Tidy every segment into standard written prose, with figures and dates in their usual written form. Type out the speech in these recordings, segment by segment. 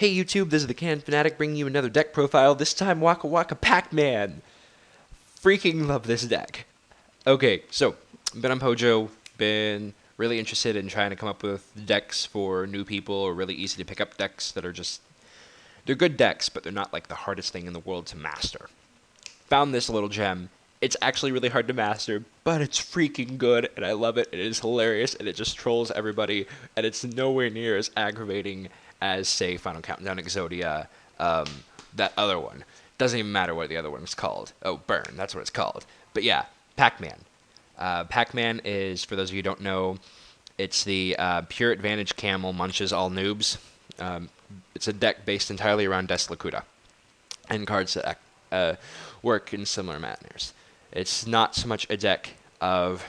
Hey YouTube, this is the Can Fanatic bringing you another deck profile, this time Waka Waka Pac-Man. Freaking love this deck. Okay, so, been on Pojo, been really interested in trying to come up with decks for new people, or really easy to pick up decks that are just, they're good decks, but they're not like the hardest thing in the world to master. Found this little gem. It's actually really hard to master, but it's freaking good, and I love it. It is hilarious, and it just trolls everybody, and it's nowhere near as aggravating as, say, Final Countdown Exodia, that other one. Doesn't even matter what the other one's called. Oh, Burn, that's what it's called. But yeah, Pac-Man. Pac-Man is, for those of you who don't know, it's the Pure Advantage Camel Munches All Noobs. It's a deck based entirely around Deslakuta, and cards that work in similar manners. It's not so much a deck of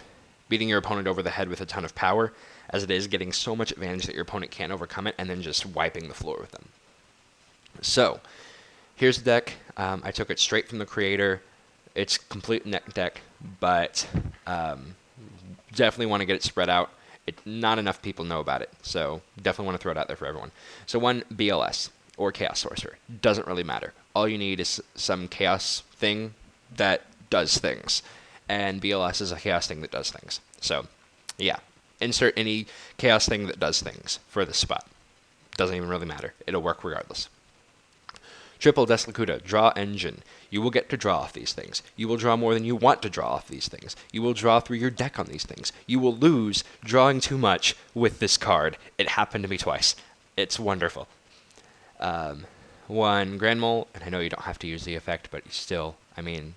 beating your opponent over the head with a ton of power, as it is getting so much advantage that your opponent can't overcome it, and then just wiping the floor with them. So, here's the deck. I took it straight from the creator. It's complete neck deck, but definitely want to get it spread out. Not enough people know about it, so definitely want to throw it out there for everyone. So one, BLS, or Chaos Sorcerer. Doesn't really matter. All you need is some chaos thing that does things, and BLS is a chaos thing that does things. So, yeah, insert any chaos thing that does things for this spot. Doesn't even really matter. It'll work regardless. Triple Deslakuta, Draw Engine. You will get to draw off these things. You will draw more than you want to draw off these things. You will draw through your deck on these things. You will lose drawing too much with this card. It happened to me twice. It's wonderful. One Grand Mole, and I know you don't have to use the effect, but still, I mean,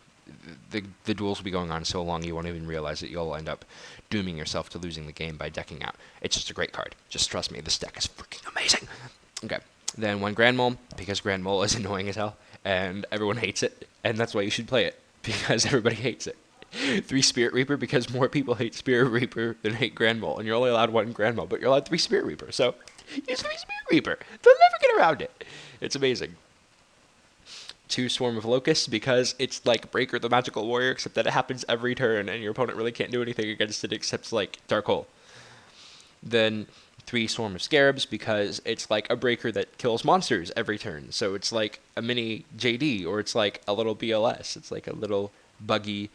the duels will be going on so long you won't even realize that you'll end up dooming yourself to losing the game by decking out. It's just a great card. Just trust me, this deck is freaking amazing. Okay, then one Grand Mole, because Grand Mole is annoying as hell, and everyone hates it, and that's why you should play it, because everybody hates it. 3 Spirit Reaper, because more people hate Spirit Reaper than hate Grand Mole, and you're only allowed 1 Grand Mole, but you're allowed 3 Spirit Reaper, so use 3 Spirit Reaper. They'll never get around it. It's amazing. 2 Swarm of Locusts, because it's like Breaker the Magical Warrior, except that it happens every turn, and your opponent really can't do anything against it except, like, Dark Hole. Then 3 Swarm of Scarabs, because it's like a Breaker that kills monsters every turn. So it's like a mini JD, or it's like a little BLS. It's like a little buggy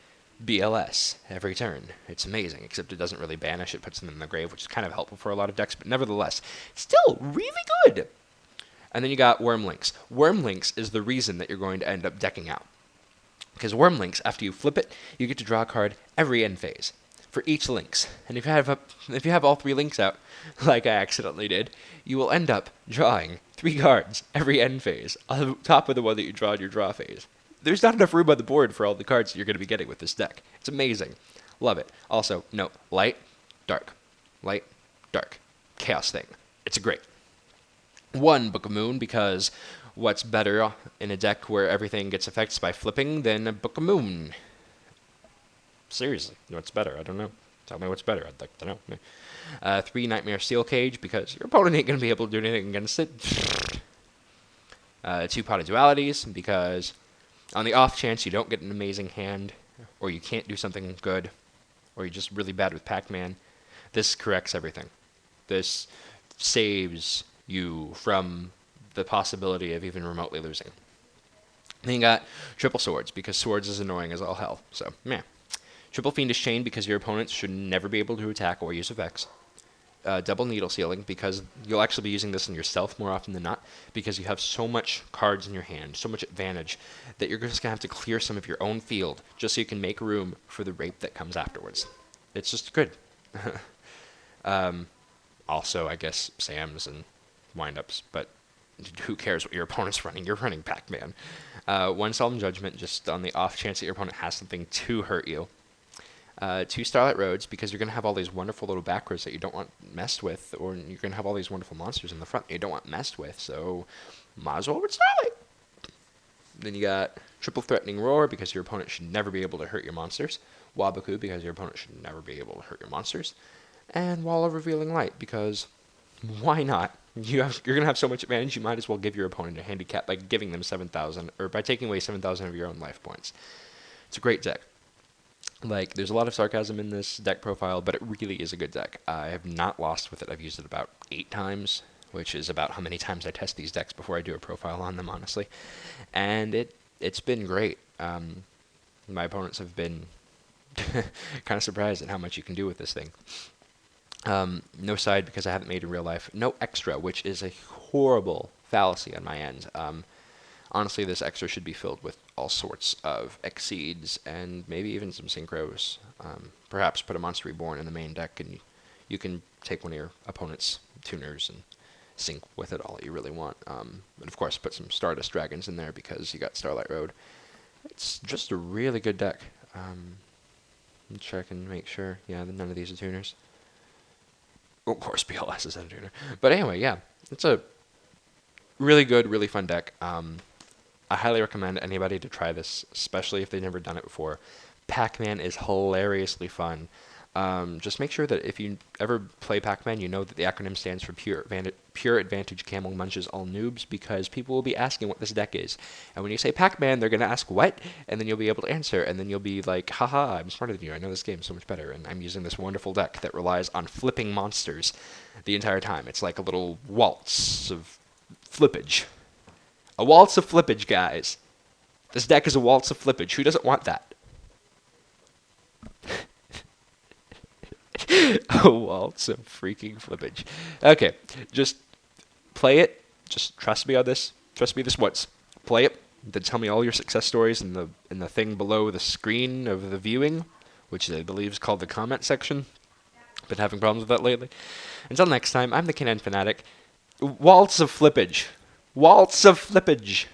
BLS every turn. It's amazing, except it doesn't really banish. It puts them in the grave, which is kind of helpful for a lot of decks, but nevertheless, still really good. And then you got Wormlinks. Wormlinks is the reason that you're going to end up decking out. Because Wormlinks, after you flip it, you get to draw a card every end phase for each links. And if you have all 3 links out, like I accidentally did, you will end up drawing 3 cards every end phase on top of the one that you draw in your draw phase. There's not enough room on the board for all the cards that you're going to be getting with this deck. It's amazing. Love it. Also, note, light, dark. Light, dark. Chaos thing. It's great. 1 Book of Moon, because what's better in a deck where everything gets effects by flipping than a Book of Moon? Seriously, what's better? I don't know. Tell me what's better. I'd like to know. 3 Nightmare Steel Cage, because your opponent ain't going to be able to do anything against it. 2 Pot of Dualities, because on the off chance you don't get an amazing hand, or you can't do something good, or you're just really bad with Pac-Man, this corrects everything. This saves you from the possibility of even remotely losing. Then you got Triple Swords, because Swords is annoying as all hell. So, meh. Triple Fiendish Chain, because your opponents should never be able to attack or use effects. Double Needle Sealing, because you'll actually be using this in yourself more often than not, because you have so much cards in your hand, so much advantage, that you're just going to have to clear some of your own field, just so you can make room for the rape that comes afterwards. It's just good. Also, I guess, Sams and windups, but who cares what your opponent's running? You're running Pac-Man. 1 Solemn Judgment, just on the off chance that your opponent has something to hurt you. 2 Starlight Roads, because you're going to have all these wonderful little back rows that you don't want messed with, or you're going to have all these wonderful monsters in the front that you don't want messed with, so might as well with Starlight. Then you got Triple Threatening Roar, because your opponent should never be able to hurt your monsters. Wabaku, because your opponent should never be able to hurt your monsters. And Wall of Revealing Light, because why not? You're going to have so much advantage, you might as well give your opponent a handicap by giving them 7,000, or by taking away 7,000 of your own life points. It's a great deck. Like, there's a lot of sarcasm in this deck profile, but it really is a good deck. I have not lost with it. I've used it about 8 times. which is about how many times I test these decks before I do a profile on them, honestly. And it's been great. My opponents have been kind of surprised at how much you can do with this thing. No side because I haven't made in real life. No extra, which is a horrible fallacy on my end. Honestly, this extra should be filled with all sorts of Exceeds and maybe even some Synchros. Perhaps put a Monster Reborn in the main deck, and you can take one of your opponent's tuners and sync with it all that you really want. And of course, put some Stardust Dragons in there because you got Starlight Road. It's just a really good deck. Check and make sure. Yeah, none of these are tuners. Of course, BLS is a tuner. But anyway, yeah, it's a really good, really fun deck. I highly recommend anybody to try this, especially if they've never done it before. Pac-Man is hilariously fun. Just make sure that if you ever play Pac-Man, you know that the acronym stands for Pure Advantage Camel Munches All Noobs, because people will be asking what this deck is. And when you say Pac-Man, they're going to ask what, and then you'll be able to answer, and then you'll be like, haha, I'm smarter than you, I know this game so much better, and I'm using this wonderful deck that relies on flipping monsters the entire time. It's like a little waltz of flippage. A waltz of flippage, guys. This deck is a waltz of flippage. Who doesn't want that? A waltz of freaking flippage. Okay, just play it. Just trust me on this. Trust me this once. Play it. Then tell me all your success stories in the thing below the screen of the viewing, which I believe is called the comment section. Been having problems with that lately. Until next time, I'm the Canon Fanatic. Waltz of Flippage. Waltz of Flippage.